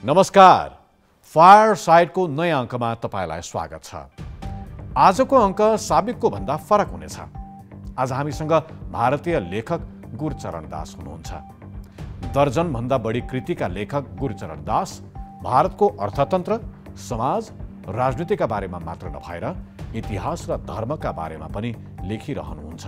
नमस्कार, फायरसाइडको नयाँ अङ्कमा तपाईलाई स्वागत छ। आजको अङ्क साबिकको भन्दा फरक हुनेछ। आज हामीसँग भारतीय लेखक गुरचरण दास हुनुहुन्छ। दर्जन भन्दा बढी कृतिका लेखक गुरचरण दास भारतको अर्थतन्त्र, समाज, राजनीतिका बारेमा मात्र नभएर इतिहास र धर्मका बारेमा पनि लेखिरहनुहुन्छ।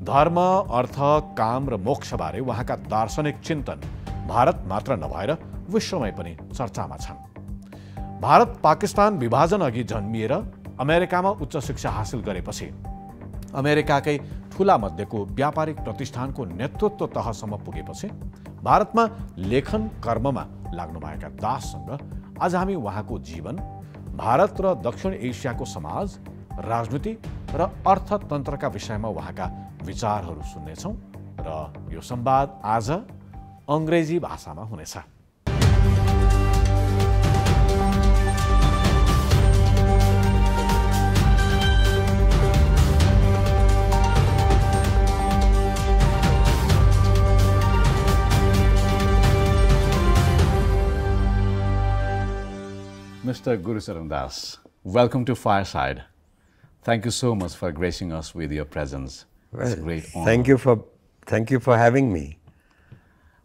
धर्म, अर्थ, काम र मोक्षबारे उहाँका दार्शनिक चिन्तन भारत मात्र नभएर विश्वमै पनि चर्चामा छन्। भारत पाकिस्तान विभाजन अघि जन्मिएर अमेरिकामा उच्च शिक्षा हासिल गरेपछि अमेरिकाकै ठूला मध्येको व्यापारिक प्रतिष्ठानको नेतृत्व तहसम्म पुगेपछि भारतमा लेखन कर्ममा लाग्नुभएका दाससँग आज हामी उहाँको जीवन, भारत र दक्षिण एसियाको समाज, राजनीति र अर्थतन्त्रका विषयमा उहाँका विचारहरू सुन्नेछौँ र यो संवाद आज अङ्ग्रेजी भाषामा हुनेछ। Mr. Gurcharan Das, welcome to Fireside. Thank you so much for gracing us with your presence. Well, it's a great honor. Thank you for having me.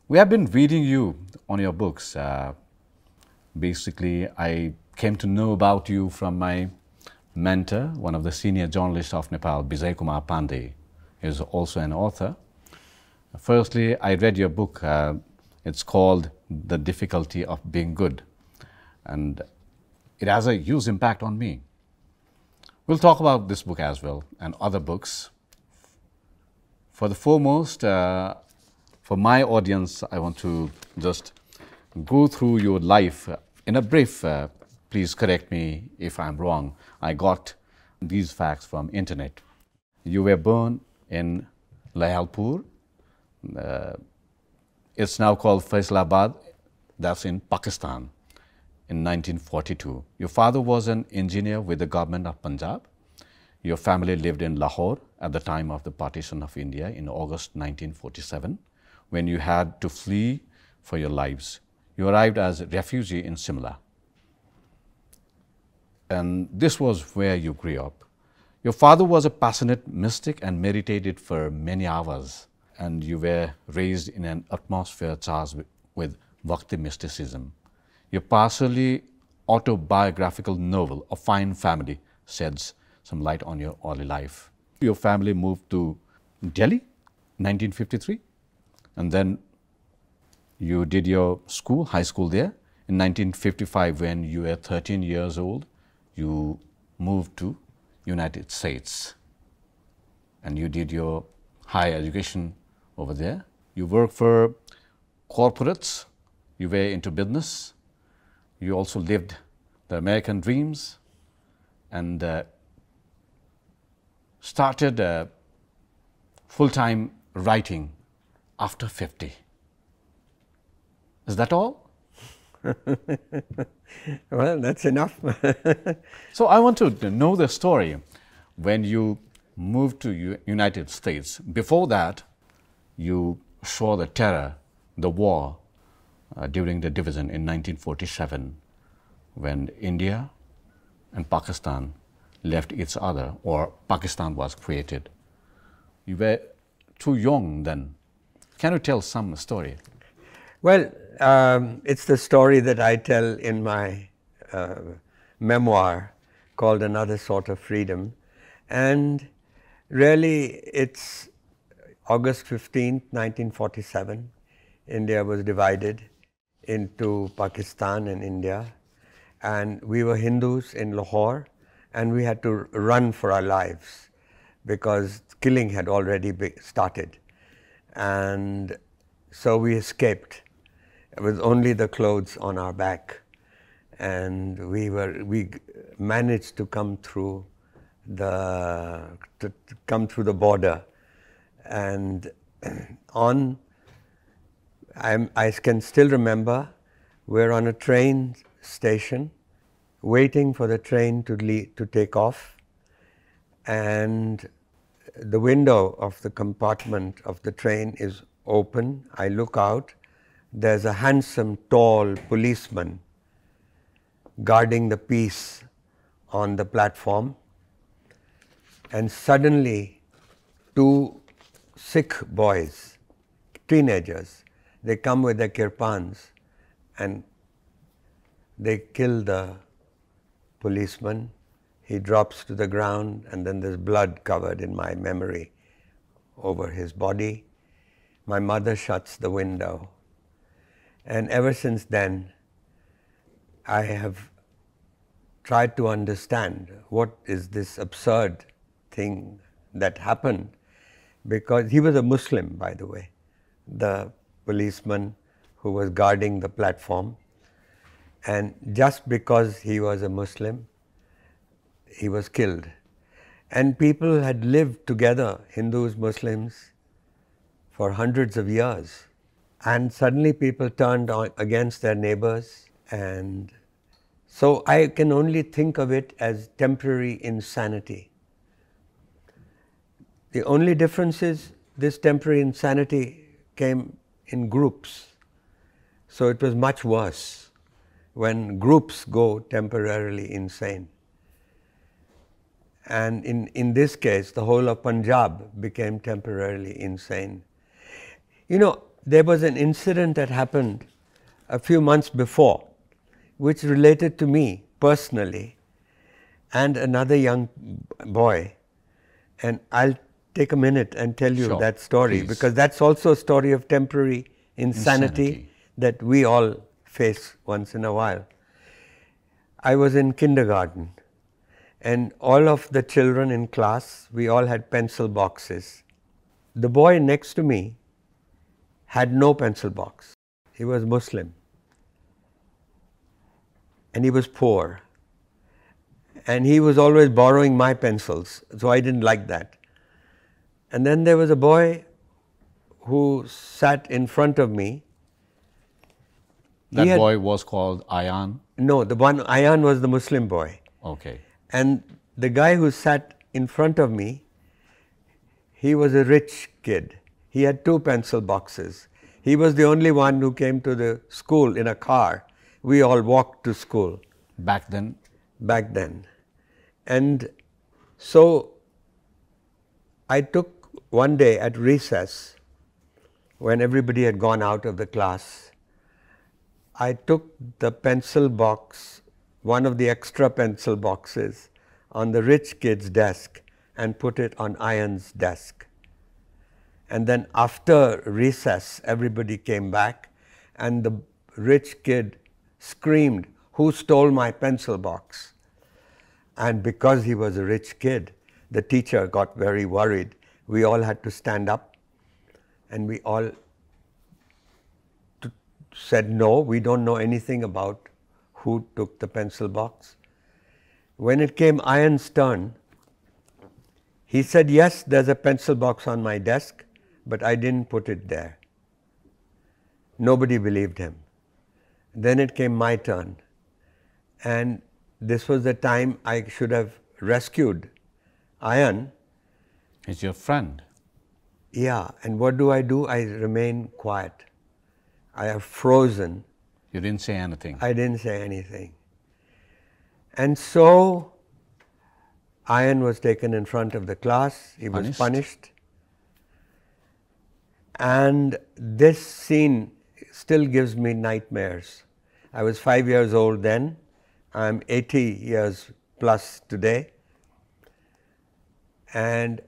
We have been reading you on your books. Basically, I came to know about you from my mentor, one of the senior journalists of Nepal, Vijay Kumar Pandey. He is also an author. Firstly, I read your book. It's called The Difficulty of Being Good. And it has a huge impact on me. We'll talk about this book as well and other books. For the foremost, for my audience, I want to just go through your life in a brief. Please correct me if I'm wrong. I got these facts from internet. You were born in Layalpur. It's now called Faisalabad. That's in Pakistan. In 1942. Your father was an engineer with the government of Punjab. Your family lived in Lahore at the time of the partition of India in August 1947, when you had to flee for your lives. You arrived as a refugee in Simla. And this was where you grew up. Your father was a passionate mystic and meditated for many hours. And you were raised in an atmosphere charged with Bhakti mysticism. Your partially autobiographical novel, A Fine Family, sheds some light on your early life. Your family moved to Delhi, 1953, and then you did your school, high school there. In 1955, when you were 13 years old, you moved to United States, and you did your higher education over there. You worked for corporates, you were into business. You also lived the American dreams and started full-time writing after 50. Is that all? Well, that's enough. So I want to know the story when you moved to United States. Before that, you saw the terror, the war, during the division in 1947, when India and Pakistan left each other, or Pakistan was created. You were too young then. Can you tell some story? Well, it's the story that I tell in my memoir called Another Sort of Freedom. And really, it's August 15th, 1947. India was divided into Pakistan and India, and we were Hindus in Lahore, and we had to run for our lives because killing had already started. And so we escaped with only the clothes on our back, and we managed to come through the border, and I can still remember we're on a train station waiting for the train to take off, and the window of the compartment of the train is open. I look out there's a handsome, tall policeman guarding the peace on the platform, and suddenly two Sikh boys, teenagers, they come with their kirpans and they kill the policeman. He drops to the ground, and then there's blood covered in my memory over his body. My mother shuts the window. And ever since then, I have tried to understand what is this absurd thing that happened, because he was a Muslim, by the way, the policeman who was guarding the platform. And just because he was a Muslim, he was killed. And people had lived together, Hindus, Muslims, for hundreds of years. And suddenly people turned against their neighbors. And so I can only think of it as temporary insanity. The only difference is this temporary insanity came in groups. So it was much worse when groups go temporarily insane. And in this case, the whole of Punjab became temporarily insane. You know, there was an incident that happened a few months before, which related to me personally and another young boy. And I'll take a minute and tell you that story, because that's also a story of temporary insanity that we all face once in a while. I was in kindergarten, and all of the children in class, we all had pencil boxes. The boy next to me had no pencil box. He was Muslim. And he was poor. And he was always borrowing my pencils, so I didn't like that. And then there was a boy who sat in front of me. That boy was called Ayan? No, the one, Ayan was the Muslim boy. Okay. And the guy who sat in front of me, he was a rich kid. He had 2 pencil boxes. He was the only one who came to the school in a car. We all walked to school. Back then? Back then. And so I took one day at recess, when everybody had gone out of the class, I took the pencil box, one of the extra pencil boxes, on the rich kid's desk and put it on Ayan's desk. And then after recess, everybody came back, and the rich kid screamed, "Who stole my pencil box?" And because he was a rich kid, the teacher got very worried. We all had to stand up, and we all said, "No, we don't know anything about who took the pencil box." When it came Ayan's turn, he said, "Yes, there's a pencil box on my desk, but I didn't put it there." Nobody believed him. Then it came my turn, and this was the time I should have rescued Ayan. He's your friend. Yeah, and what do? I remain quiet. I have frozen. You didn't say anything. I didn't say anything. And so Ayan was taken in front of the class. He was punished. And this scene still gives me nightmares. I was 5 years old then. I'm 80 years plus today. And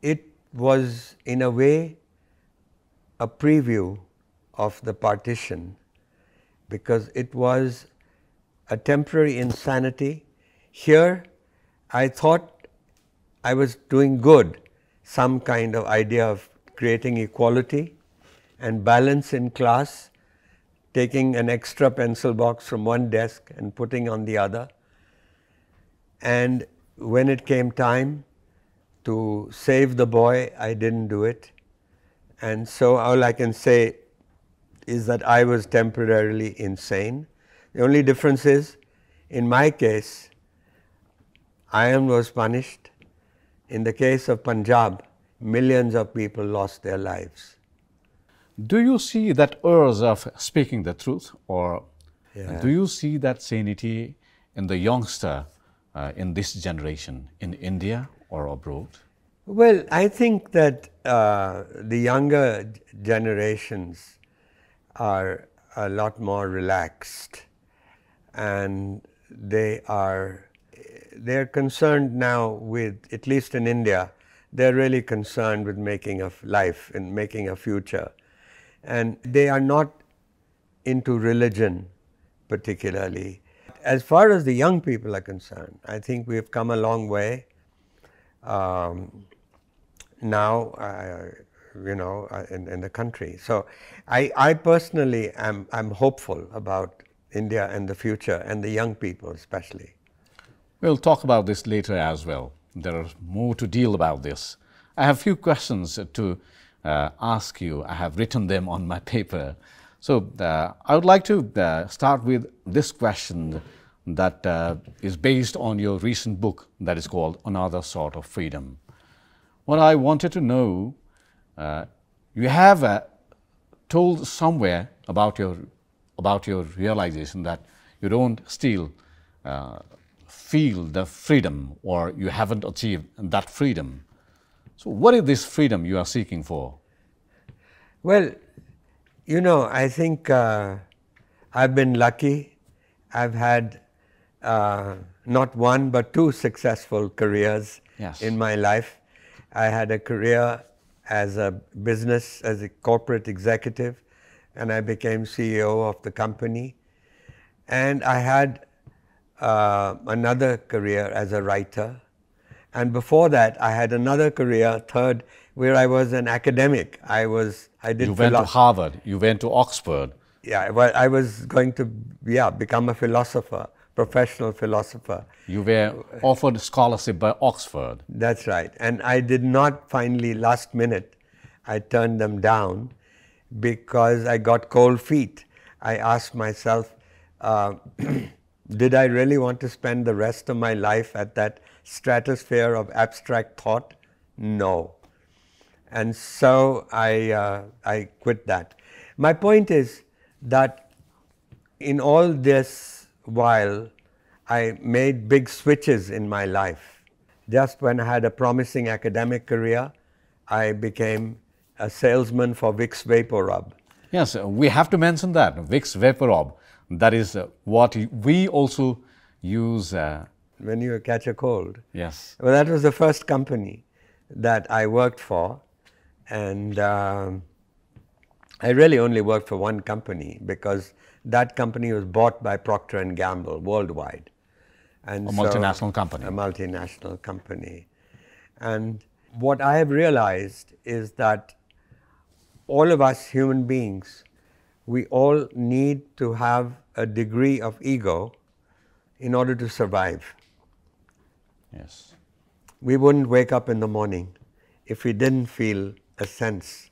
it was, in a way, a preview of the partition, because it was a temporary insanity. Here, I thought I was doing good, some kind of idea of creating equality and balance in class, taking an extra pencil box from one desk and putting on the other. And when it came time to save the boy, I didn't do it. And so all I can say is that I was temporarily insane. The only difference is, in my case, Ayan was punished. In the case of Punjab, millions of people lost their lives. Do you see that urge of speaking the truth, or Yeah. do you see that sanity in the youngster in this generation, in India or abroad? Well, I think that the younger generations are a lot more relaxed, and they're concerned now with, at least in India, they're really concerned with making a life and making a future. And they are not into religion particularly. As far as the young people are concerned, I think we've come a long way. Now, in the country. So I personally I'm hopeful about India and the future, and the young people especially. We'll talk about this later as well. There is more to deal about this. I have a few questions to ask you. I have written them on my paper. So I would like to start with this question that is based on your recent book that is called Another Sort of Freedom. What I wanted to know, you have told somewhere about your realization that you don't still feel the freedom, or you haven't achieved that freedom. So what is this freedom you are seeking for? Well, I think I've been lucky. I've had not one but two successful careers in my life. I had a career as a corporate executive, and I became CEO of the company. And I had another career as a writer. And before that, I had another career, third, where I was an academic. You went to Harvard, you went to Oxford. Yeah, well, I was going to become a philosopher, professional philosopher. You were offered scholarship by Oxford. That's right. And I did not finally, last minute, I turned them down because I got cold feet. I asked myself, did I really want to spend the rest of my life at that stratosphere of abstract thought? No. And so I quit that. My point is that in all this while, I made big switches in my life. Just when I had a promising academic career, I became a salesman for Vicks VapoRub. Yes, we have to mention that, Vicks VapoRub. That is what we also use. When you catch a cold. Yes. Well, that was the first company that I worked for. And I really only worked for one company because that company was bought by Procter and Gamble worldwide. And a multinational company. A multinational company. And what I have realized is that all of us human beings, we all need to have a degree of ego in order to survive. Yes. We wouldn't wake up in the morning if we didn't feel a sense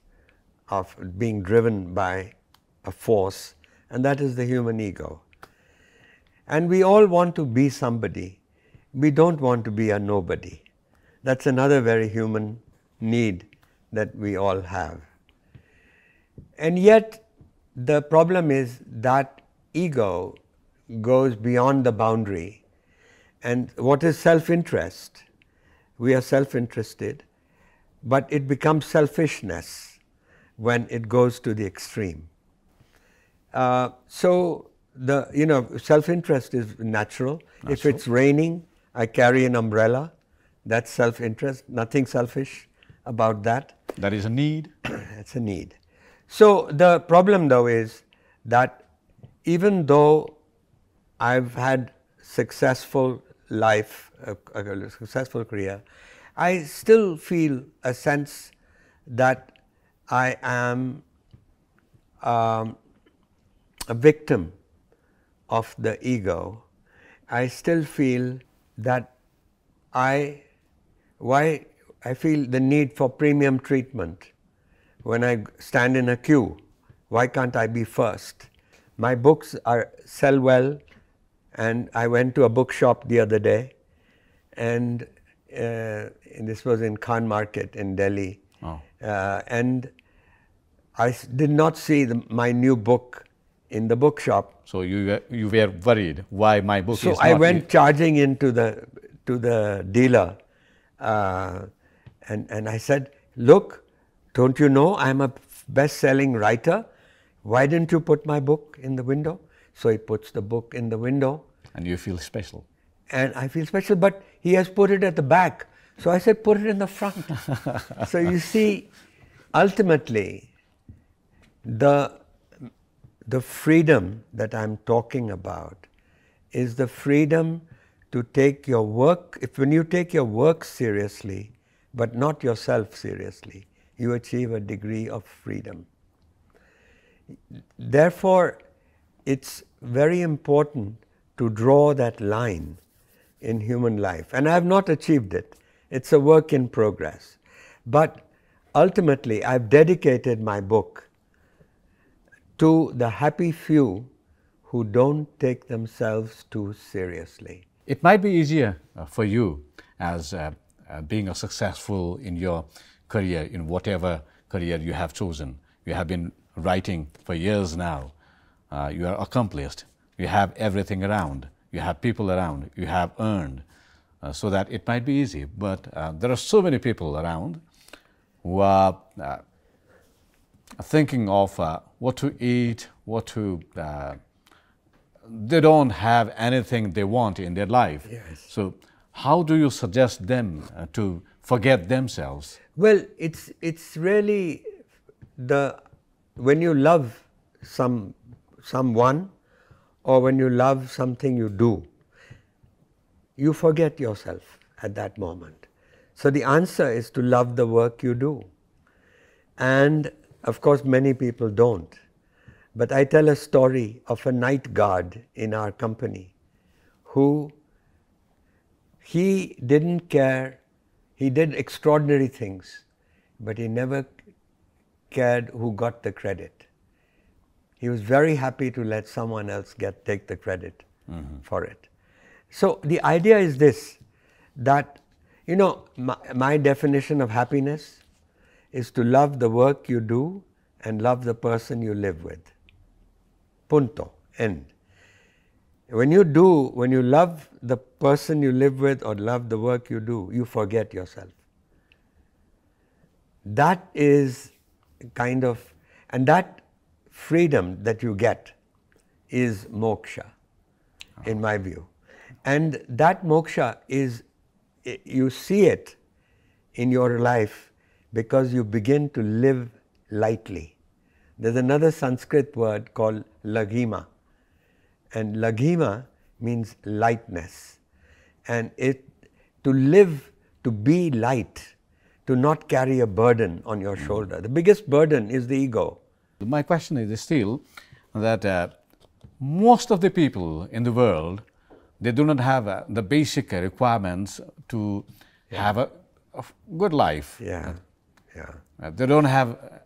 of being driven by a force, and that is the human ego. And we all want to be somebody. We don't want to be a nobody. That's another very human need that we all have. And yet, the problem is that ego goes beyond the boundary. And what is self-interest? We are self-interested, but it becomes selfishness when it goes to the extreme. So self-interest is natural. If it's raining, I carry an umbrella. That's self-interest. Nothing selfish about that. That is a need. It's a need. So the problem, though, is that even though I've had successful life, a successful career, I still feel a sense that I am a victim of the ego. I still feel that I feel the need for premium treatment. When I stand in a queue, why can't I be first? My books sell well, and I went to a bookshop the other day, and this was in Khan Market in Delhi. Oh. And I did not see my new book in the bookshop. So you were worried why my book So is I not... went charging into the dealer and I said, look, don't you know I'm a best-selling writer? Why didn't you put my book in the window? So he puts the book in the window. And you feel special. And I feel special, but he has put it at the back. So I said, put it in the front. So you see, ultimately, the freedom that I'm talking about is the freedom to take your work. When you take your work seriously, but not yourself seriously, you achieve a degree of freedom. Therefore, it's very important to draw that line in human life. And I have not achieved it. It's a work in progress. But ultimately, I've dedicated my book to the happy few who don't take themselves too seriously. It might be easier for you as being successful in your career, in whatever career you have chosen. You have been writing for years now. You are accomplished. You have everything around. You have people around. You have earned. So that it might be easy. But there are so many people around who are thinking of what to eat, what to... they don't have anything they want in their life. Yes. So how do you suggest them to forget themselves? Well, it's really when you love someone or when you love something you do, you forget yourself at that moment. So the answer is to love the work you do. And of course, many people don't. But I tell a story of a night guard in our company who he didn't care. He did extraordinary things, but he never cared who got the credit. He was very happy to let someone else take the credit for it. So the idea is this, that, you know, my definition of happiness is to love the work you do and love the person you live with. Punto, end. When you love the person you live with or love the work you do, you forget yourself. That is kind of, and that freedom that you get is moksha, in my view. And that moksha is, you see it in your life because you begin to live lightly. There's another Sanskrit word called laghima. And laghima means lightness. And to live, to be light, to not carry a burden on your shoulder. The biggest burden is the ego. My question is still that most of the people in the world, they do not have the basic requirements to have a good life. They don't have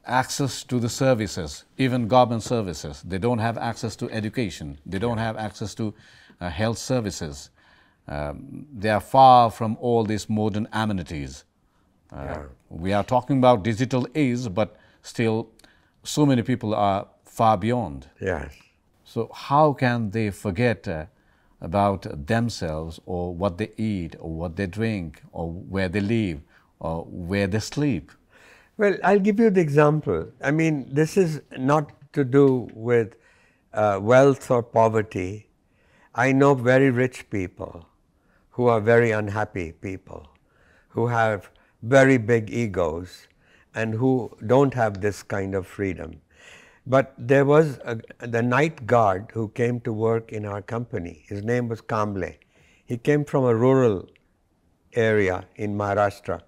access to the services, even government services. They don't have access to education. They don't have access to health services. They are far from all these modern amenities. We are talking about digital age, but still so many people are far beyond. Yes. So how can they forget about themselves, or what they eat, or what they drink, or where they live, or where they sleep? Well, I'll give you the example. I mean, this is not to do with wealth or poverty. I know very rich people who are very unhappy people, who have very big egos and who don't have this kind of freedom. But there was the night guard who came to work in our company. His name was Kamble. He came from a rural area in Maharashtra,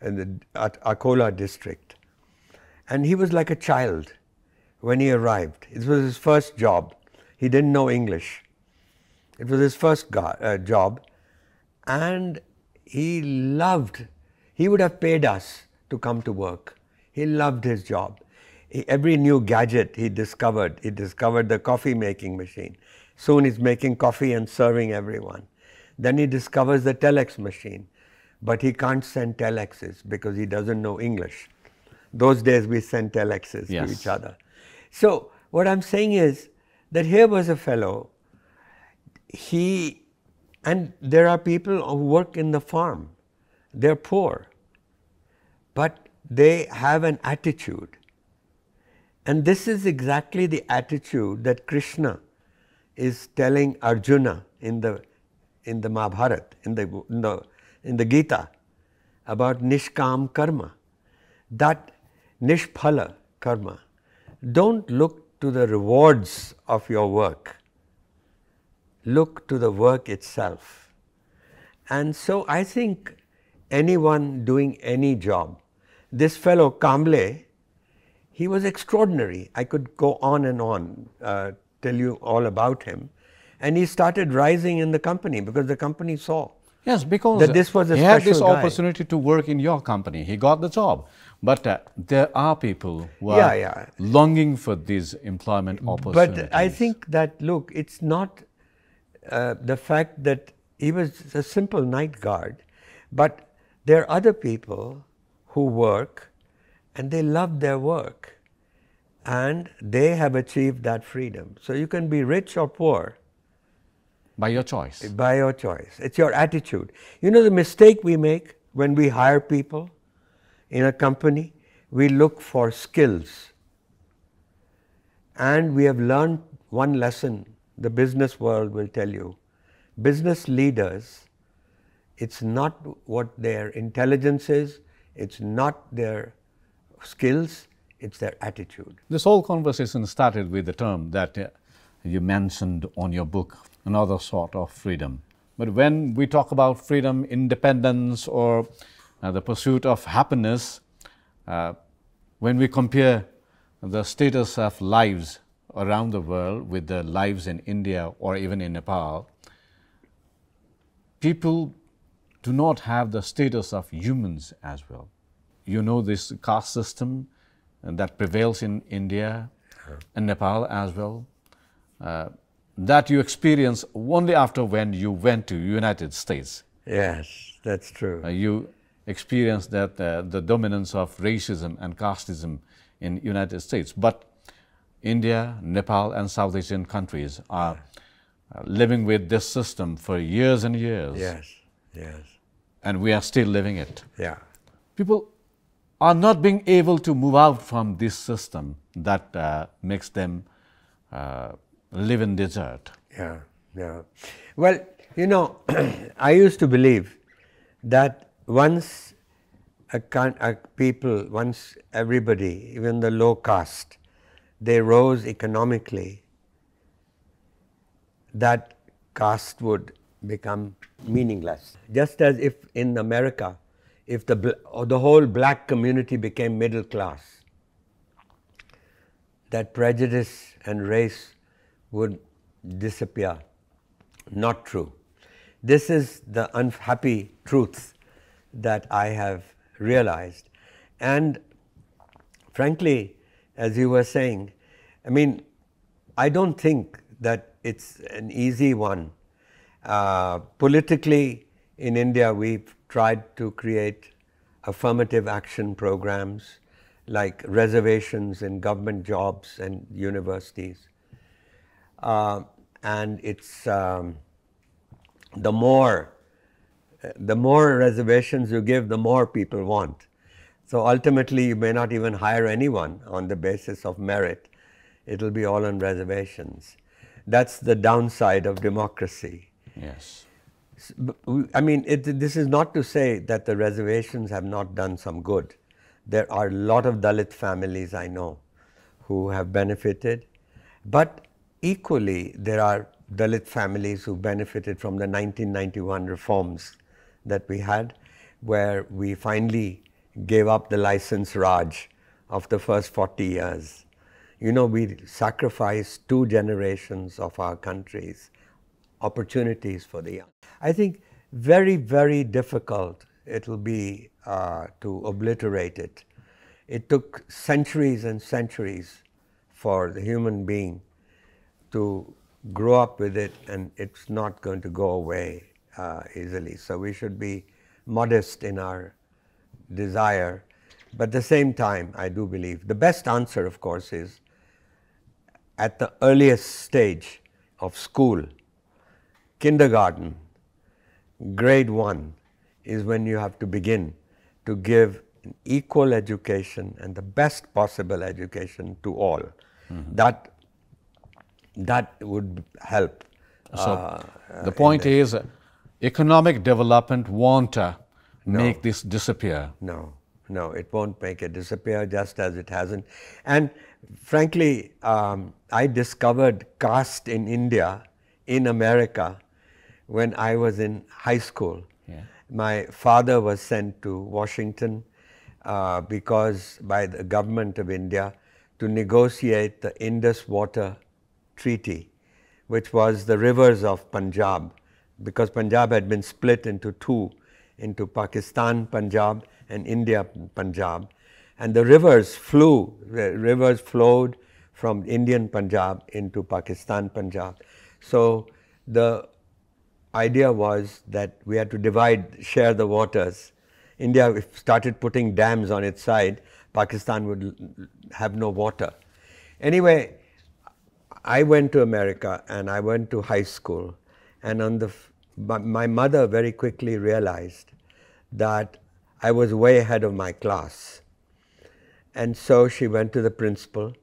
in the Akola district. And he was like a child when he arrived. It was his first job. He didn't know English. It was his first job. And he would have paid us to come to work. He loved his job. Every new gadget he discovered the coffee making machine. Soon he's making coffee and serving everyone. Then he discovers the telex machine, but he can't send telexes because he doesn't know English. Those days we sent telexes Yes. to each other. So what I'm saying is that here was a fellow, and there are people who work in the farm. They're poor, but they have an attitude. And this is exactly the attitude that Krishna is telling Arjuna in the Mahabharata, in the Gita, about nishkam karma, that nishphala karma. Don't look to the rewards of your work. Look to the work itself. And so I think anyone doing any job, this fellow Kamble, he was extraordinary. I could go on and on, tell you all about him. And he started rising in the company because the company saw Yes, because that this was a he had this special guy. opportunity to work in your company. He got the job. But there are people who are longing for these employment opportunities. But I think that, look, it's not the fact that he was a simple night guard, but there are other people who work and they love their work and they have achieved that freedom. So you can be rich or poor. By your choice. By your choice. It's your attitude. You know the mistake we make when we hire people in a company? We look for skills. And we have learned one lesson the business world will tell you. Business leaders, it's not what their intelligence is, it's not their skills, it's their attitude. This whole conversation started with the term that you mentioned on your book, another sort of freedom. But when we talk about freedom, independence, or the pursuit of happiness, when we compare the status of lives around the world with the lives in India or even in Nepal, people do not have the status of humans as well. You know this caste system that prevails in India and Nepal as well, that you experience only after when you went to United States. Yes, that's true. You experienced that the dominance of racism and casteism in United States. But India, Nepal, and South Asian countries are living with this system for years and years. Yes, yes. And we are still living it. Yeah. People are not being able to move out from this system that makes them live in desert. Yeah, yeah. Well, you know, I used to believe that once once everybody, even the low caste, they rose economically, that caste would become meaningless. Just as if in America, if the whole black community became middle class, that prejudice and race would disappear. Not true. This is the unhappy truth that I have realized. And frankly, as you were saying, I mean, I don't think that it's an easy one. Politically, in India, we've tried to create affirmative action programs like reservations in government jobs and universities. And it's the more reservations you give, the more people want. So ultimately, you may not even hire anyone on the basis of merit. It'll be all on reservations. That's the downside of democracy. Yes. I mean, this is not to say that the reservations have not done some good. There are a lot of Dalit families I know who have benefited, but equally there are Dalit families who benefited from the 1991 reforms that we had, where we finally gave up the license Raj of the first 40 years. You know, we sacrificed 2 generations of our country's opportunities for the young. I think very, very difficult it will be to obliterate it. It took centuries and centuries for the human being to grow up with it, and it's not going to go away easily. So we should be modest in our desire, But at the same time, I do believe the best answer, of course, is at the earliest stage of school, kindergarten, grade 1, is when you have to begin to give an equal education and the best possible education to all. That would help. So the point is, economic development won't make this disappear. No, it won't make it disappear, just as it hasn't. And frankly, I discovered caste in India, in America, when I was in high school. Yeah. My father was sent to Washington because by the government of India to negotiate the Indus Water Treaty, which was the rivers of Punjab, because Punjab had been split into two, into Pakistan Punjab and India Punjab. And the rivers flowed from Indian Punjab into Pakistan Punjab. So the idea was that we had to share the waters. India started putting dams on its side, Pakistan would have no water. Anyway, I went to America and I went to high school, and my mother very quickly realized that I was way ahead of my class. And so she went to the principal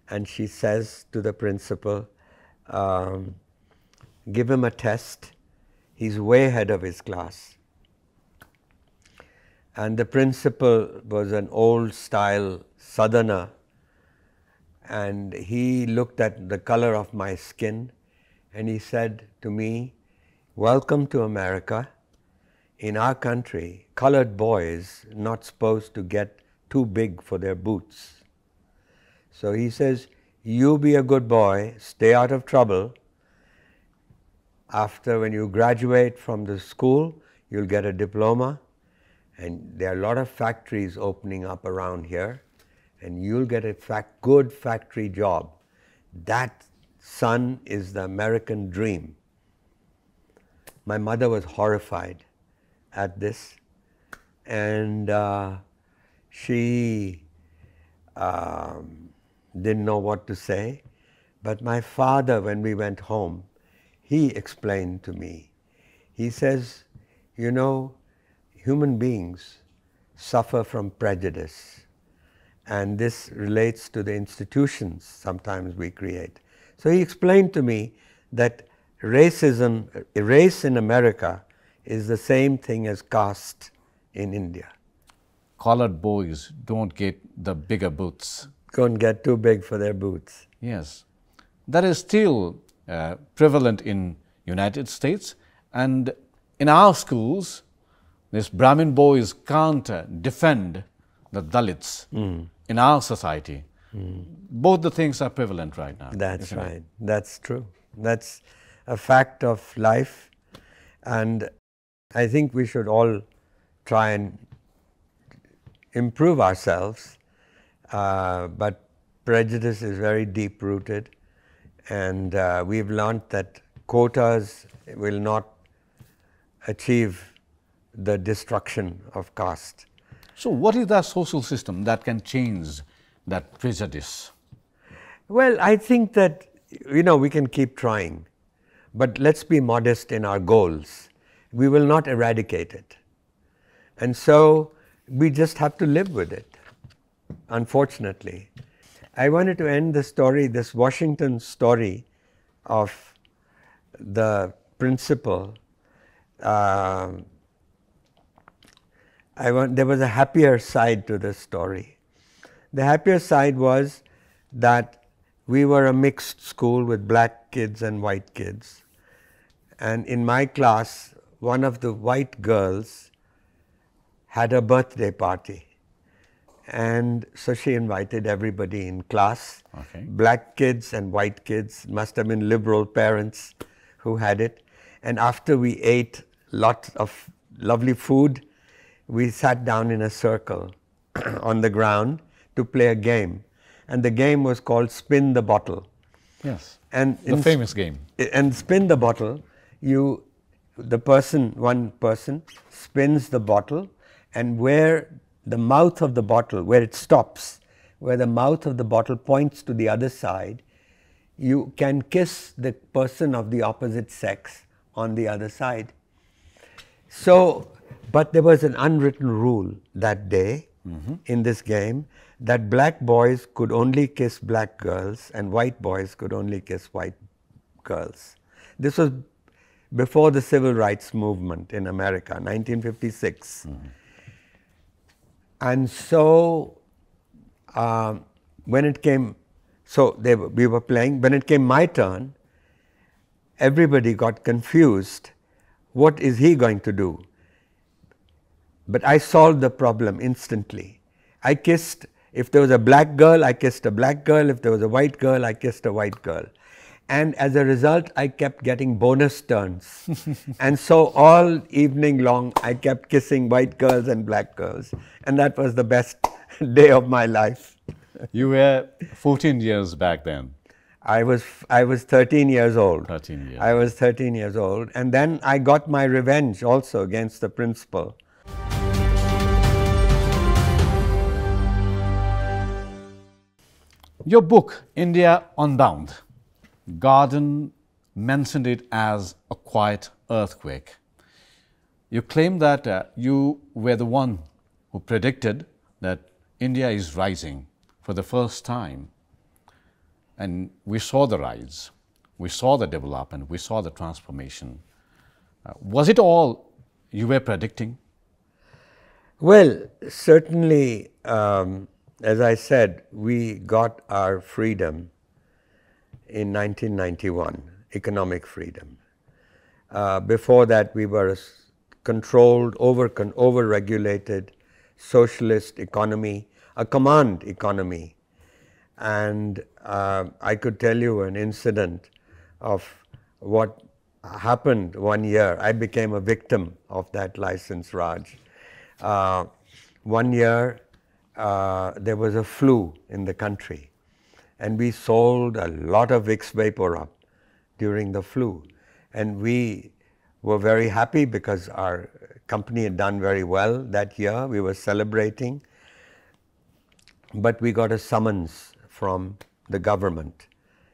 and she says to the principal, give him a test, he's way ahead of his class. And the principal was an old style southerner, and he looked at the color of my skin and he said to me, welcome to America. In our country, colored boys are not supposed to get too big for their boots. So he says, you be a good boy, stay out of trouble. After, when you graduate from the school, you'll get a diploma, and there are a lot of factories opening up around here, and you'll get a good factory job. That, son, is the American dream. My mother was horrified at this, and she didn't know what to say. But my father, when we went home, he explained to me. He says, you know, human beings suffer from prejudice, and this relates to the institutions sometimes we create. So he explained to me that race in America is the same thing as caste in India. Colored boys don't get the bigger boots. Don't get too big for their boots. Yes. That is still prevalent in United States, and in our schools, these Brahmin boys can't defend the Dalits in our society. Both the things are prevalent right now. That's right. That's true. That's a fact of life, and I think we should all try and improve ourselves, but prejudice is very deep-rooted, and we've learnt that quotas will not achieve the destruction of caste. So what is the social system that can change that prejudice? Well, I think that, you know, we can keep trying, but let's be modest in our goals. We will not eradicate it. And so we just have to live with it, unfortunately. I wanted to end the story, this Washington story of the principal. There was a happier side to this story. The happier side was that we were a mixed school with black kids and white kids. And in my class, one of the white girls had a birthday party. And so she invited everybody in class, black kids and white kids, must have been liberal parents who had it. And after we ate lots of lovely food, we sat down in a circle on the ground to play a game. And the game was called Spin the Bottle. Yes, and the famous game. And Spin the Bottle, one person spins the bottle, and where the mouth of the bottle, where it stops, where the mouth of the bottle points to the other side, you can kiss the person of the opposite sex on the other side. So, but there was an unwritten rule that day in this game that black boys could only kiss black girls and white boys could only kiss white girls. This was before the civil rights movement in America, 1956. And so, when it came, we were playing. When it came my turn, everybody got confused. What is he going to do? But I solved the problem instantly. I kissed, if there was a black girl, I kissed a black girl. If there was a white girl, I kissed a white girl. And as a result, I kept getting bonus turns. And so all evening long, I kept kissing white girls and black girls. And that was the best day of my life. You were 14 years back then. I was 13 years old. 13 years. I was 13 years old. And then I got my revenge also against the principal. Your book, India Unbound, Garden mentioned it as a quiet earthquake. You claim that you were the one who predicted that India is rising for the first time. And we saw the rise, we saw the development, we saw the transformation. Was it all you were predicting? Well, certainly, as I said, we got our freedom in 1991, economic freedom. Before that, we were a controlled, over-regulated socialist economy, a command economy. And I could tell you an incident of what happened one year. I became a victim of that license Raj. One year, there was a flu in the country, and we sold a lot of Vicks Vaporub during the flu. And we were very happy because our company had done very well that year. We were celebrating. But we got a summons from the government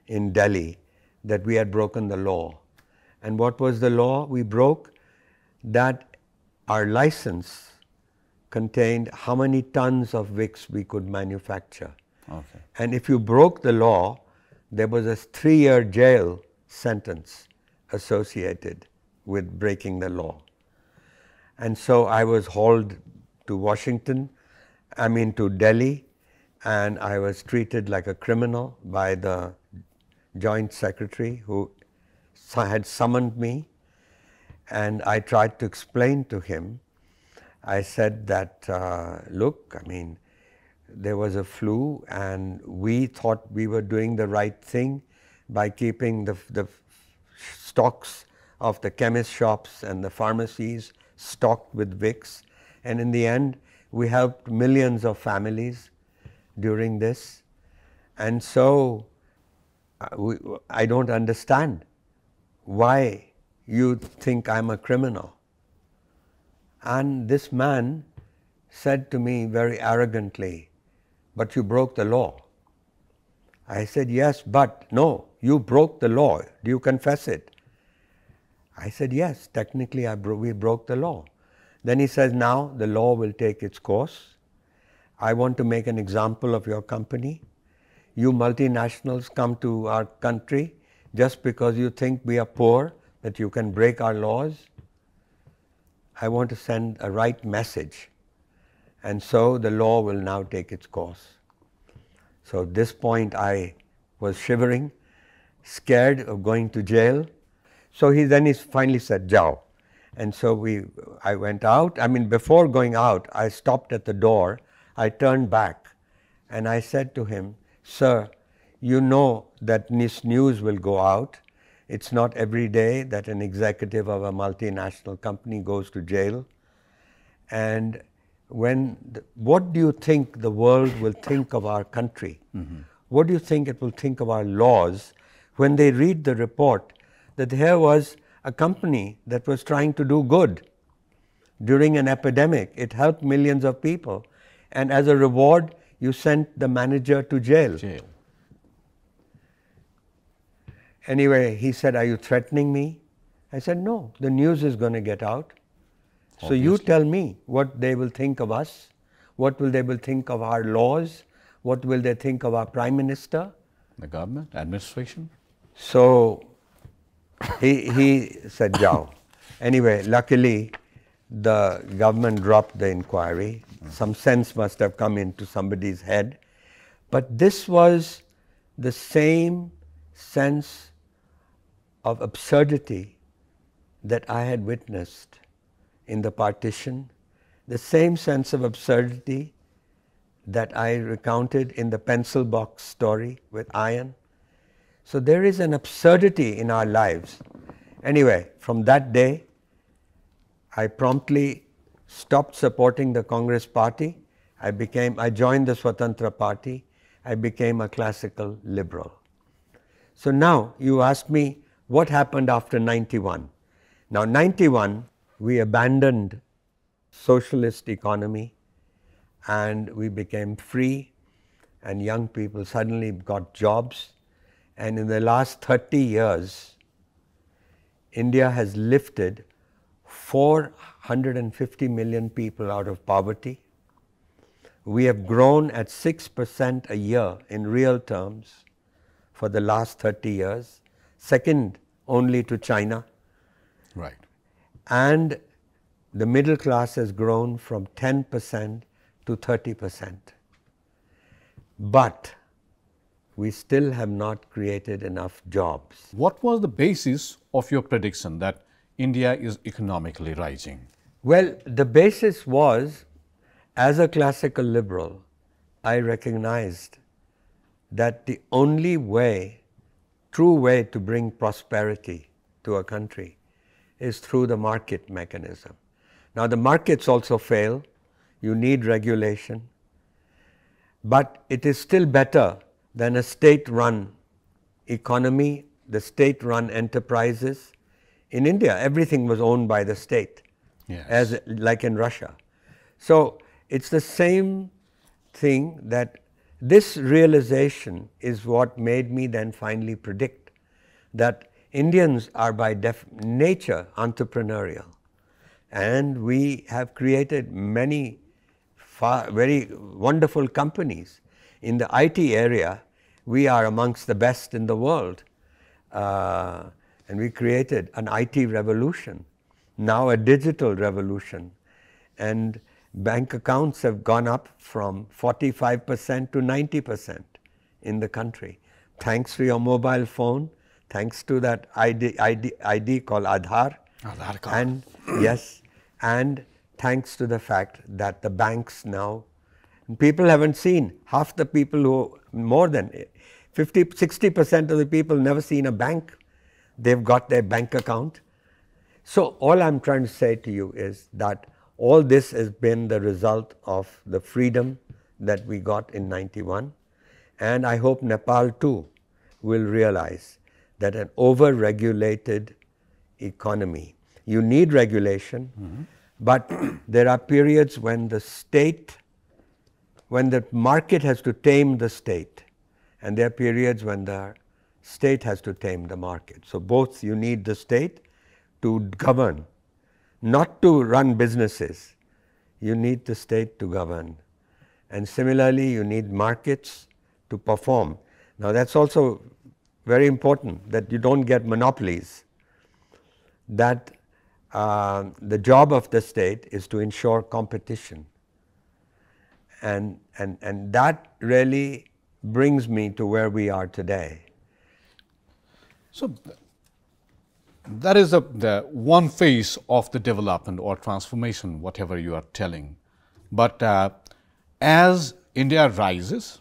in Delhi that we had broken the law. And what was the law we broke? That our license contained how many tons of Vicks we could manufacture. Okay. And if you broke the law, there was a 3-year jail sentence associated with breaking the law. And so I was hauled to to Delhi, and I was treated like a criminal by the Joint Secretary who had summoned me. And I tried to explain to him. I said that, look, there was a flu and we thought we were doing the right thing by keeping the stocks of the chemist shops and the pharmacies stocked with Vicks. And in the end, we helped millions of families during this. And so I don't understand why you think I'm a criminal. And this man said to me very arrogantly, but you broke the law. I said, yes, but no, you broke the law. Do you confess it? I said, yes, technically we broke the law. Then he says, now the law will take its course. I want to make an example of your company. You multinationals come to our country just because you think we are poor, that you can break our laws. I want to send a right message. And so the law will now take its course. So at this point I was shivering, scared of going to jail. So he finally said, Jao. And so I went out. Before going out, I stopped at the door. I turned back and I said to him, sir, you know that this news will go out. It's not every day that an executive of a multinational company goes to jail. And what do you think the world will think of our country? Mm-hmm. What do you think it will think of our laws when they read the report that here was a company that was trying to do good during an epidemic? It helped millions of people. and as a reward, you sent the manager to jail. Anyway, he said, "Are you threatening me?" I said, "No, the news is going to get out. So you tell me what they will think of us, what will they will think of our laws, what will they think of our Prime Minister?" The government, administration? So he said, "Jao." Anyway, luckily, the government dropped the inquiry. Some sense must have come into somebody's head. But this was the same sense of absurdity that I had witnessed in the partition, the same sense of absurdity that I recounted in the pencil box story with iron. So there is an absurdity in our lives. Anyway, from that day, I promptly stopped supporting the Congress party. I joined the Swatantra party. I became a classical liberal. So now you ask me what happened after 91. Now 91, we abandoned socialist economy and we became free, and young people suddenly got jobs. And in the last 30 years, India has lifted 450 million people out of poverty. We have grown at 6% a year in real terms for the last 30 years, second only to China. Right. And the middle class has grown from 10% to 30%. But we still have not created enough jobs. What was the basis of your prediction that India is economically rising? Well, the basis was, as a classical liberal, I recognized that the only way, true way to bring prosperity to a country is through the market mechanism. Now the markets also fail, you need regulation, but it is still better than a state-run economy, the state-run enterprises. In India, everything was owned by the state, yes, like in Russia. So it's the same thing, that this realization is what made me then finally predict that Indians are by nature entrepreneurial, and we have created many very wonderful companies. In the IT area, we are amongst the best in the world, and we created an IT revolution, now a digital revolution, and bank accounts have gone up from 45% to 90% in the country, thanks to your mobile phone, thanks to that ID called Aadhaar, and yes, and thanks to the fact that the banks now, people haven't seen, half the people who, more than 60% of the people never seen a bank, they've got their bank account. So all I'm trying to say to you is that all this has been the result of the freedom that we got in 91, and I hope Nepal too will realize that an over-regulated economy, you need regulation, but there are periods when the state, when the market has to tame the state, and there are periods when the state has to tame the market. So both, you need the state to govern, not to run businesses. You need the state to govern. And similarly, you need markets to perform. Now that's also very important, that you don't get monopolies, that the job of the state is to ensure competition. And that really brings me to where we are today. So that is the one phase of the development or transformation, whatever you are telling. But as India rises,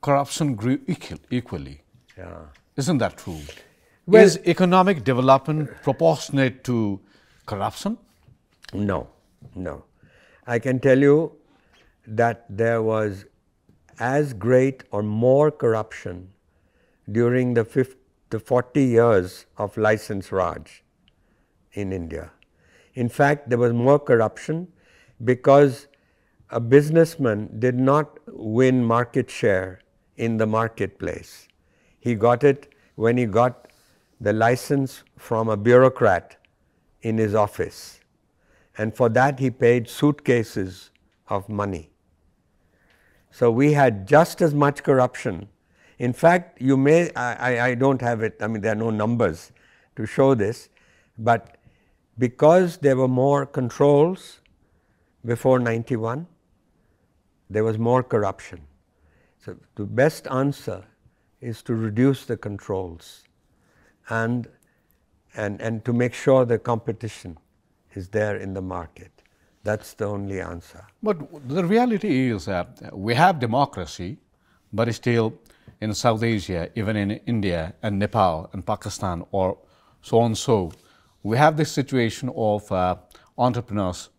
corruption grew equally. Yeah. Isn't that true? Well, is economic development proportionate to corruption? No, no. I can tell you that there was as great or more corruption during the 40 years of license Raj in India. In fact, there was more corruption because a businessman did not win market share in the marketplace. He got it when he got the license from a bureaucrat in his office. And for that he paid suitcases of money. So we had just as much corruption. In fact, you may, I don't have it, I mean there are no numbers to show this, but because there were more controls before 91, there was more corruption. So the best answer is to reduce the controls and to make sure the competition is there in the market. That's the only answer. But the reality is that we have democracy, but still in South Asia, even in India and Nepal and Pakistan or so on so, we have this situation of entrepreneurs,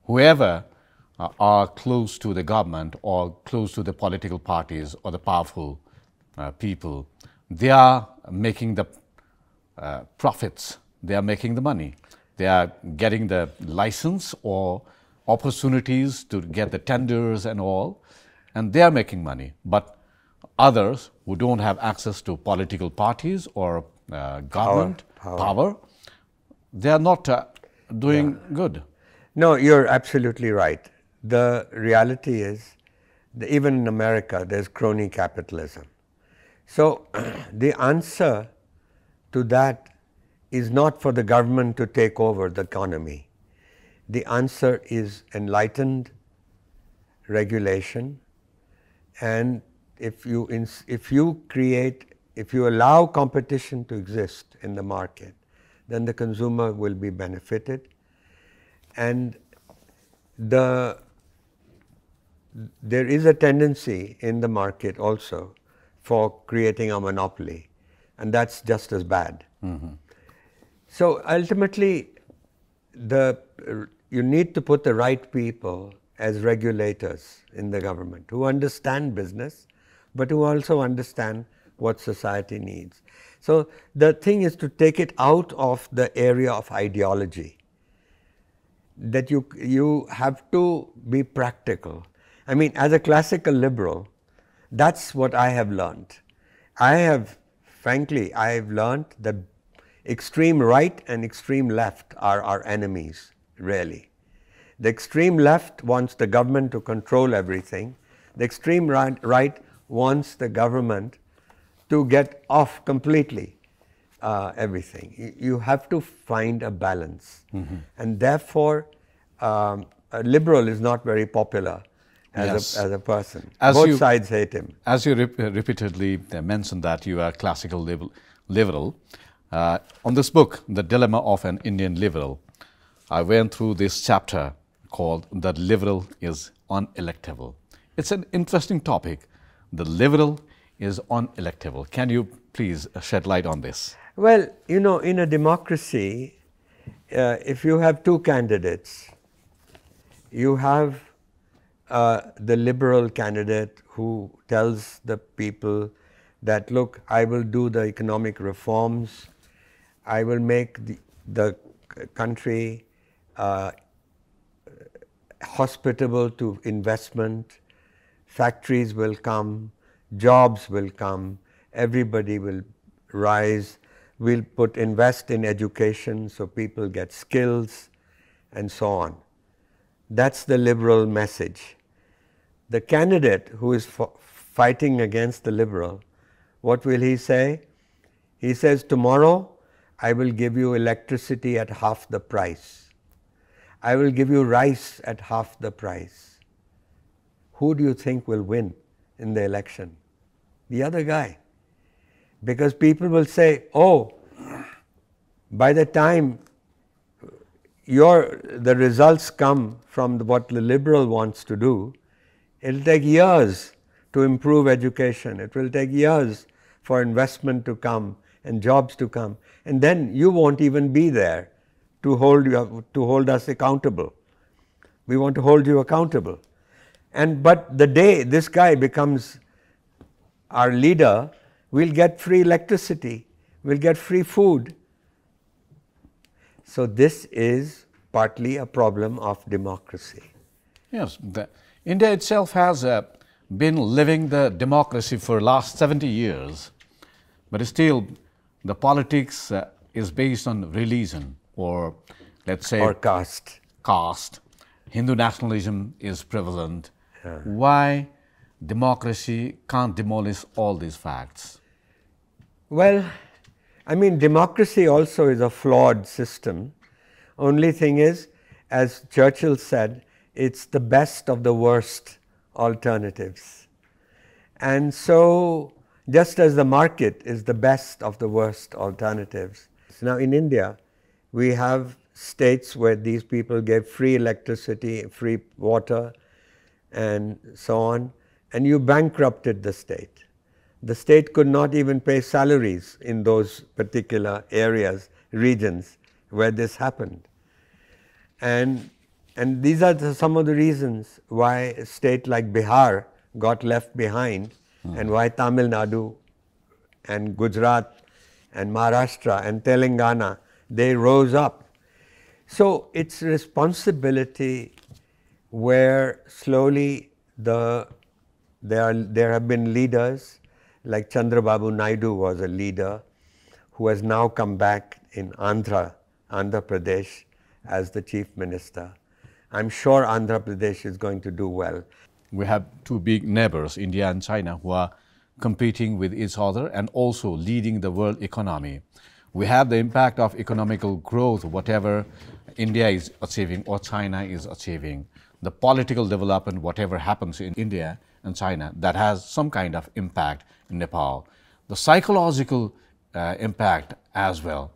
whoever are close to the government or close to the political parties or the powerful people, they are making the profits, they are making the money. They are getting the license or opportunities to get the tenders and all, and they are making money. But others who don't have access to political parties or government power, they are not doing good. No, you're absolutely right. The reality is that even in America, there's crony capitalism. So the answer to that is not for the government to take over the economy. The answer is enlightened regulation, and if you allow competition to exist in the market, then the consumer will be benefited, and there is a tendency in the market also for creating a monopoly, and that's just as bad. Mm-hmm. So ultimately, you need to put the right people as regulators in the government who understand business, but who also understand what society needs. So the thing is to take it out of the area of ideology, that you have to be practical. I mean, as a classical liberal, that's what I have learned. Frankly, I have learned that extreme right and extreme left are our enemies, really. The extreme left wants the government to control everything. The extreme right wants the government to get off completely everything. You have to find a balance. Mm-hmm. And therefore, a liberal is not very popular as a person. Both sides hate him. As you repeatedly mentioned that you are classical liberal, on this book, The Dilemma of an Indian Liberal, I went through this chapter called The Liberal is Unelectable. It's an interesting topic. The liberal is unelectable. Can you please shed light on this? Well, you know, in a democracy, if you have two candidates, you have the liberal candidate who tells the people that, look, I will do the economic reforms, I will make the country hospitable to investment, factories will come, jobs will come, everybody will rise, we'll invest in education so people get skills and so on. That's the liberal message. The candidate who is fighting against the liberal, what will he say? He says, tomorrow I will give you electricity at half the price. I will give you rice at half the price. Who do you think will win in the election? The other guy. Because people will say, oh, by the time the results come from what the liberal wants to do, it'll take years to improve education. It will take years for investment to come and jobs to come. And then you won't even be there to hold us accountable. We want to hold you accountable. But the day this guy becomes our leader, we'll get free electricity, we'll get free food. So this is partly a problem of democracy. Yes, India itself has been living the democracy for last 70 years, but still the politics is based on religion or, let's say, or caste. Caste. Hindu nationalism is prevalent. Why democracy can't demolish all these facts? Well, I mean, democracy also is a flawed system. Only thing is, as Churchill said, it's the best of the worst alternatives. And so, just as the market is the best of the worst alternatives. Now, in India, we have states where these people get free electricity, free water, and so on, and you bankrupted the state. The state could not even pay salaries in those particular areas, regions where this happened. And these are some of the reasons why a state like Bihar got left behind and why Tamil Nadu and Gujarat and Maharashtra and Telangana, they rose up. So it's responsibility where slowly there have been leaders like Chandrababu Naidu was a leader who has now come back in Andhra Pradesh as the chief minister. I'm sure Andhra Pradesh is going to do well. We have two big neighbors, India and China, who are competing with each other and also leading the world economy. We have the impact of economical growth, whatever India is achieving or China is achieving. The political development, whatever happens in India and China, that has some kind of impact in Nepal. The psychological impact as well.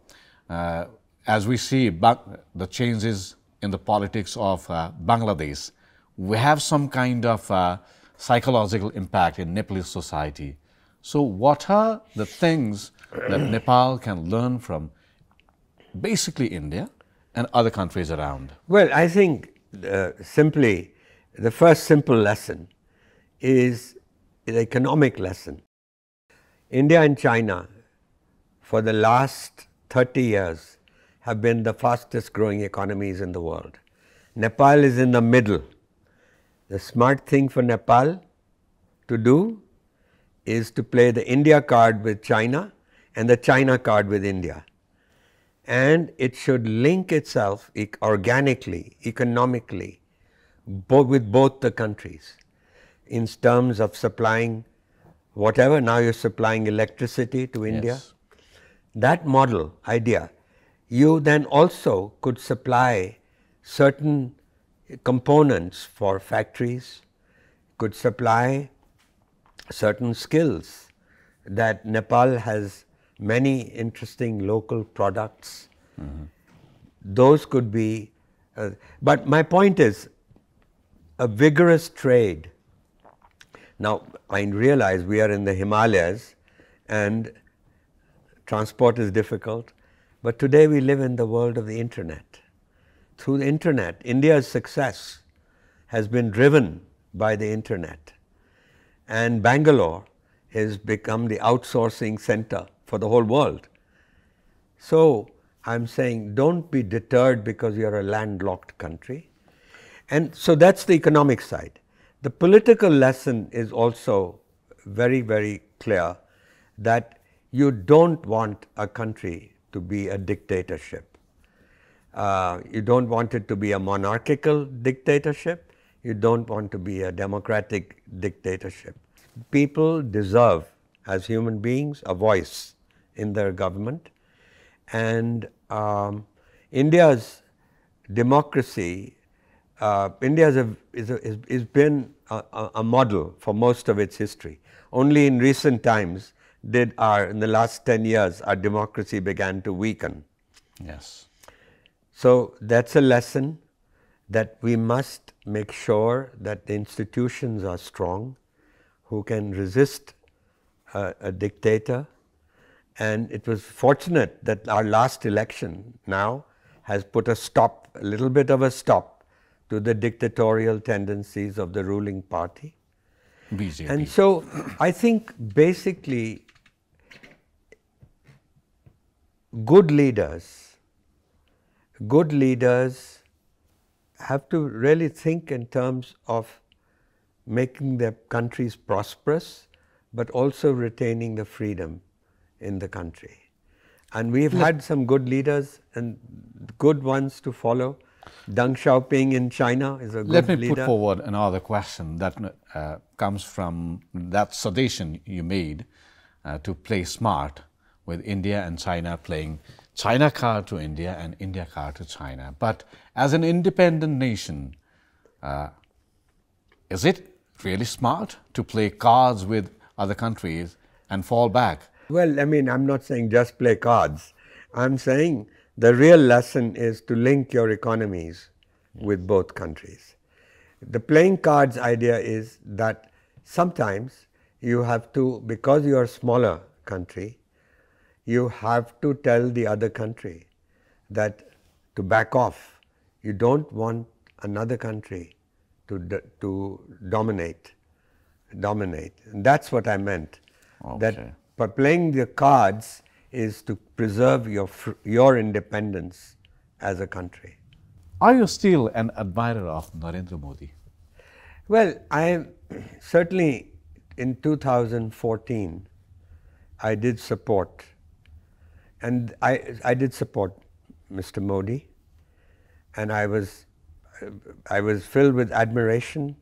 As we see the changes in the politics of Bangladesh, we have some kind of psychological impact in Nepalese society. So what are the things that Nepal can learn from basically India and other countries around? Well, I think simply the first simple lesson is the economic lesson. India and China for the last 30 years have been the fastest growing economies in the world. Nepal is in the middle. The smart thing for Nepal to do is to play the India card with China and the China card with India. And it should link itself organically, economically, with both the countries in terms of supplying whatever. Now you're supplying electricity to India. Yes. That model idea, you then also could supply certain components for factories, could supply certain skills that Nepal has many interesting local products. Those could be, but my point is a vigorous trade. Now I realize we are in the Himalayas and transport is difficult, but today we live in the world of the internet. Through the internet, India's success has been driven by the internet. And Bangalore has become the outsourcing center for the whole world. So I'm saying don't be deterred because you're a landlocked country. And so that's the economic side. The political lesson is also very, very clear that you don't want a country to be a dictatorship. You don't want it to be a monarchical dictatorship. You don't want to be a democratic dictatorship. People deserve, as human beings, a voice in their government. And India's democracy, India has been a model for most of its history. Only in recent times in the last 10 years, our democracy began to weaken. Yes. So that's a lesson that we must make sure that the institutions are strong, who can resist a dictator. And it was fortunate that our last election now has put a little bit of a stop to the dictatorial tendencies of the ruling party. BJP. And so I think basically good leaders have to really think in terms of making their countries prosperous, but also retaining the freedom in the country. And we've had some good leaders and good ones to follow. Deng Xiaoping in China is a good leader. Let me put forward another question that comes from that suggestion you made to play smart with India and China playing China card to India and India card to China. But as an independent nation, is it really smart to play cards with other countries and fall back? Well, I mean, I'm not saying just play cards. I'm saying the real lesson is to link your economies with both countries. The playing cards idea is that sometimes you have to, because you are a smaller country, you have to tell the other country that to back off. You don't want another country to dominate. And that's what I meant. Okay. That by playing the cards is to preserve your independence as a country. Are you still an admirer of Narendra Modi? Well, I am certainly in 2014, I did support, and I did support Mr. Modi, and I was filled with admiration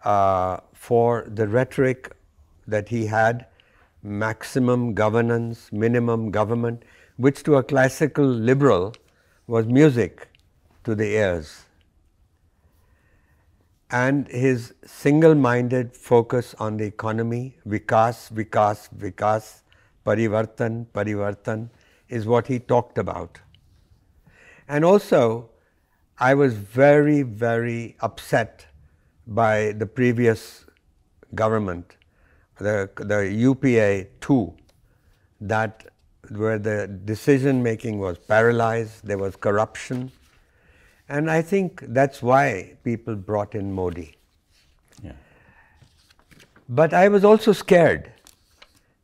for the rhetoric that he had, maximum governance, minimum government, which to a classical liberal was music to the ears. And his single-minded focus on the economy, vikas, vikas, vikas, parivartan, parivartan, is what he talked about. And also, I was very, very upset by the previous government, the UPA 2, that where the decision making was paralyzed, there was corruption. And I think that's why people brought in Modi. Yeah. But I was also scared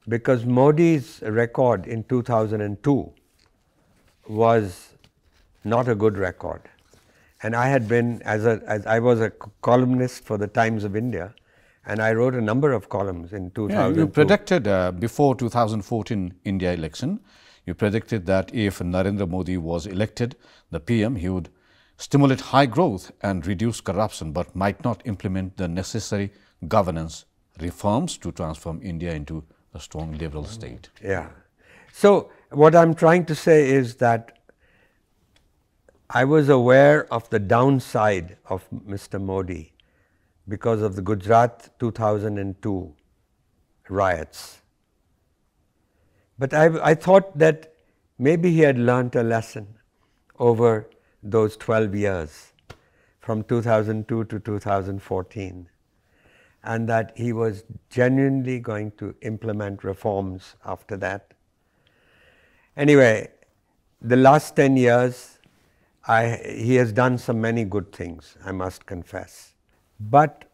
because Modi's record in 2002 was not a good record. And I had been, as I was a columnist for the Times of India, and I wrote a number of columns in 2002. Yeah, you predicted before 2014 India election, you predicted that if Narendra Modi was elected the PM, he would stimulate high growth and reduce corruption, but might not implement the necessary governance reforms to transform India into a strong liberal state. Yeah. So what I'm trying to say is that I was aware of the downside of Mr. Modi because of the Gujarat 2002 riots. But I thought that maybe he had learnt a lesson over those 12 years from 2002 to 2014, and that he was genuinely going to implement reforms after that. Anyway, the last 10 years, he has done so many good things, I must confess. But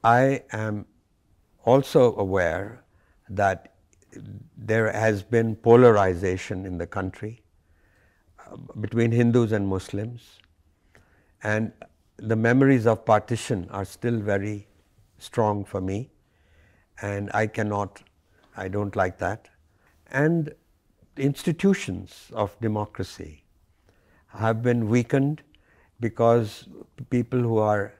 I am also aware that there has been polarization in the country between Hindus and Muslims, and the memories of partition are still very strong for me, and I don't like that. And the institutions of democracy have been weakened because people who are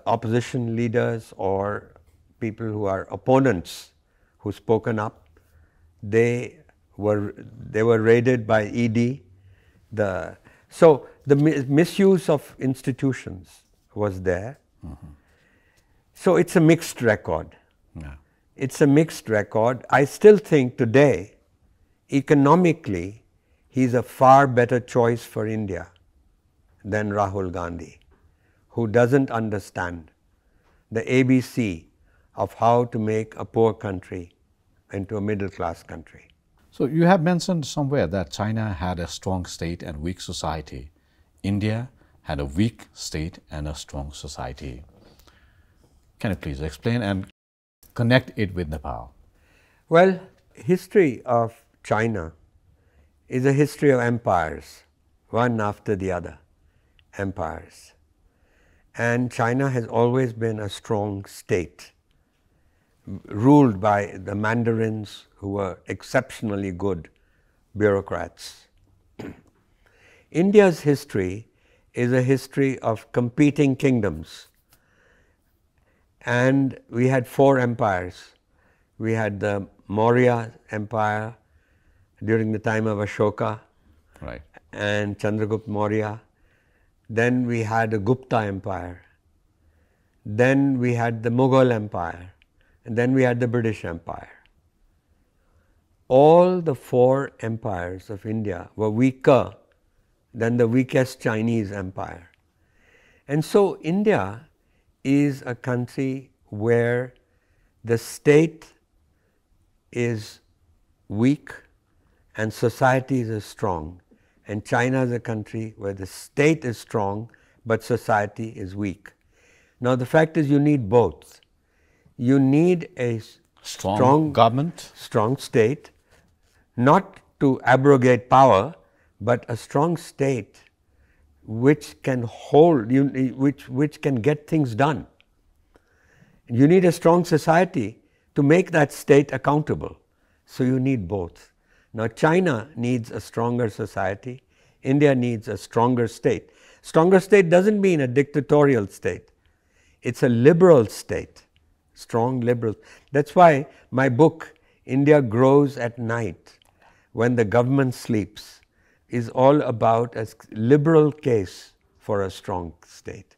opposition leaders or people who are opponents who spoken up, they were raided by ED. So the misuse of institutions was there. Mm-hmm. So it's a mixed record. Yeah. It's a mixed record. I still think today, economically, he's a far better choice for India than Rahul Gandhi, who doesn't understand the ABC of how to make a poor country into a middle-class country. So you have mentioned somewhere that China had a strong state and weak society. India had a weak state and a strong society. Can you please explain and connect it with Nepal? Well, history of China is a history of empires, one after the other. empires. And China has always been a strong state, ruled by the mandarins who were exceptionally good bureaucrats. India's history is a history of competing kingdoms. And we had 4 empires. We had the Maurya Empire during the time of Ashoka, Right. and Chandragupta Maurya. Then we had the Gupta Empire. Then we had the Mughal Empire. And then we had the British Empire. All the 4 empires of India were weaker than the weakest Chinese empire. And so India is a country where the state is weak and society is strong. And China is a country where the state is strong but society is weak. Now the fact is you need both. You need a strong government, strong state, not to abrogate power, but a strong state which can hold, which can get things done. You need a strong society to make that state accountable. So you need both. Now China needs a stronger society. India needs a stronger state. Stronger state doesn't mean a dictatorial state. It's a liberal state, strong liberal. That's why my book, India Grows at Night, when the government sleeps, is all about a liberal case for a strong state.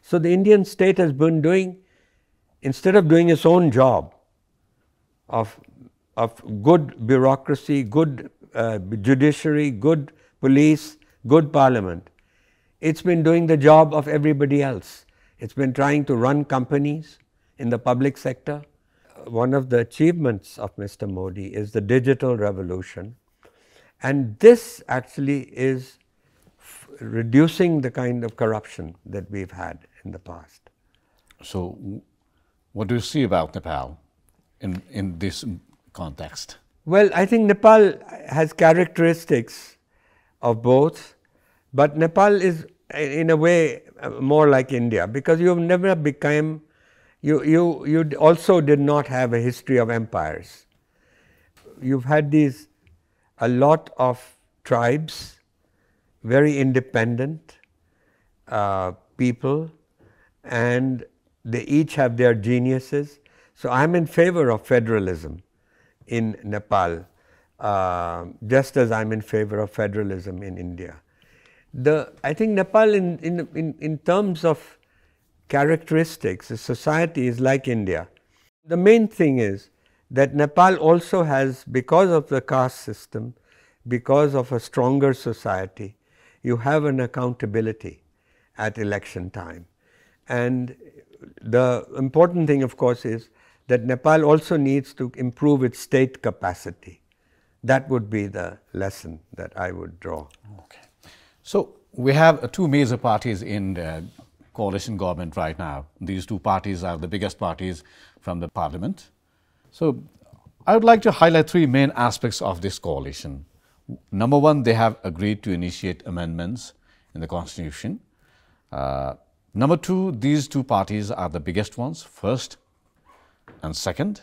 So the Indian state has been doing, instead of doing its own job of good bureaucracy, good judiciary, good police, good parliament, it's been doing the job of everybody else. It's been trying to run companies in the public sector. One of the achievements of Mr. Modi is the digital revolution. And this actually is reducing the kind of corruption that we've had in the past. So what do you see about Nepal in this context? Well, I think Nepal has characteristics of both, but Nepal is in a way more like India, because you have never become, you also did not have a history of empires. You've had a lot of tribes, very independent people, and they each have their geniuses. So I'm in favor of federalism in Nepal, just as I'm in favor of federalism in India. I think Nepal in terms of characteristics, the society is like India. The main thing is that Nepal also has, because of the caste system, because of a stronger society, you have an accountability at election time. And the important thing, of course, is that Nepal also needs to improve its state capacity. That would be the lesson that I would draw. Okay. So we have 2 major parties in the coalition government right now. These 2 parties are the biggest parties from the parliament. So I would like to highlight 3 main aspects of this coalition. Number 1, they have agreed to initiate amendments in the constitution. Number 2, these 2 parties are the biggest ones, first and second,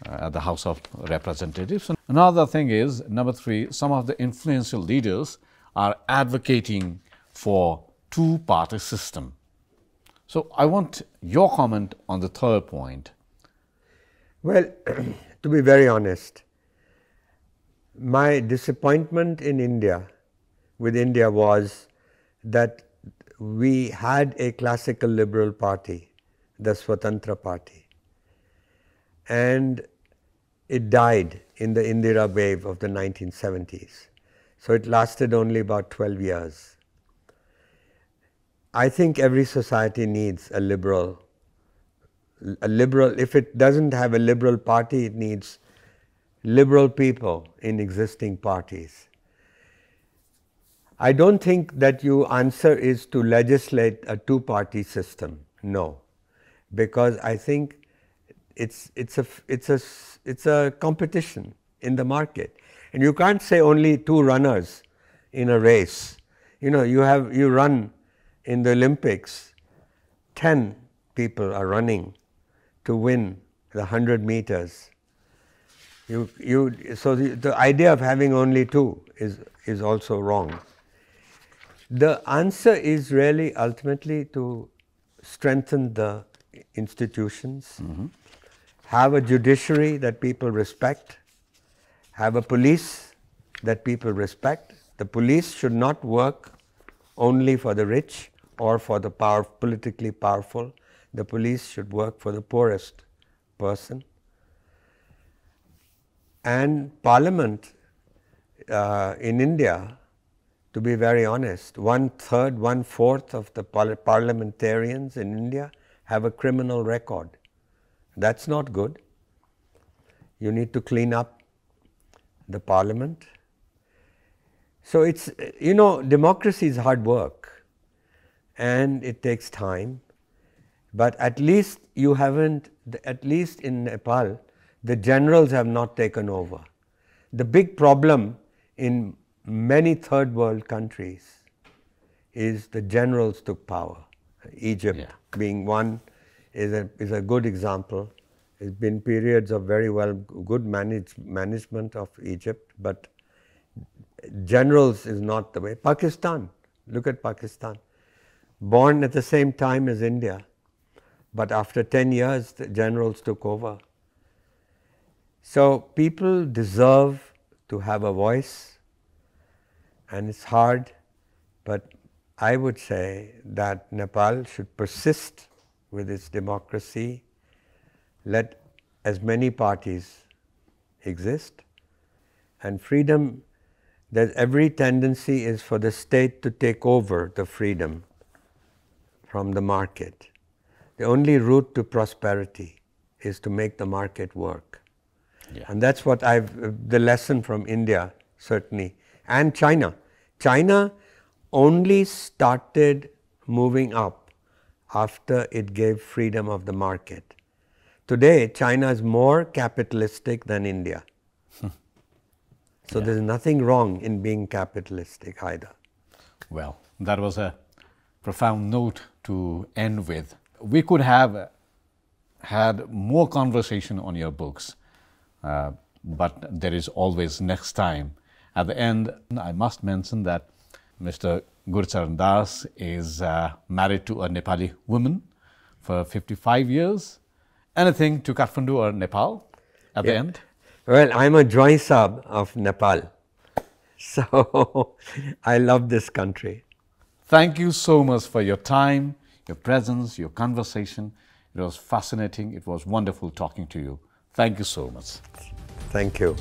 at the House of Representatives. Another thing is, number 3, some of the influential leaders are advocating for 2-party system. So I want your comment on the third point. Well, to be very honest, my disappointment in India, with India, was that we had a classical liberal party, the Swatantra Party, and it died in the Indira wave of the 1970s. So it lasted only about 12 years. I think every society needs a liberal, if it doesn't have a liberal party, it needs liberal people in existing parties. I don't think that your answer is to legislate a 2-party system, no, because I think it's a competition in the market. And you can't say only 2 runners in a race. You know, you run in the Olympics, 10 people are running to win the 100 meters. So the idea of having only 2 is also wrong. The answer is really ultimately to strengthen the institutions, have a judiciary that people respect, have a police that people respect. The police should not work only for the rich or for the politically powerful. The police should work for the poorest person. And Parliament in India, to be very honest, 1/3, 1/4 of the parliamentarians in India have a criminal record. That's not good. You need to clean up the Parliament. So it's, you know, democracy is hard work and it takes time. But at least you haven't, at least in Nepal, the generals have not taken over. The big problem in many third world countries is the generals took power. Egypt being one is a good example. There's been periods of very good management of Egypt, but generals is not the way. Pakistan, look at Pakistan. Born at the same time as India, but after 10 years the generals took over. So people deserve to have a voice, and it's hard, but I would say that Nepal should persist with its democracy, let as many parties exist, and freedom, that every tendency is for the state to take over the freedom from the market. The only route to prosperity is to make the market work. And that's what the lesson from India, certainly, and China. China only started moving up after it gave freedom of the market. Today, China is more capitalistic than India. So there's nothing wrong in being capitalistic either. Well, that was a profound note to end with. We could have had more conversation on your books, but there is always next time. At the end, I must mention that Mr. Gurcharan Das is married to a Nepali woman for 55 years. Anything to Kathmandu or Nepal at the end? Well, I'm a Joy Sahib of Nepal, so I love this country. Thank you so much for your time, your presence, your conversation. It was fascinating. It was wonderful talking to you. Thank you so much. Thank you.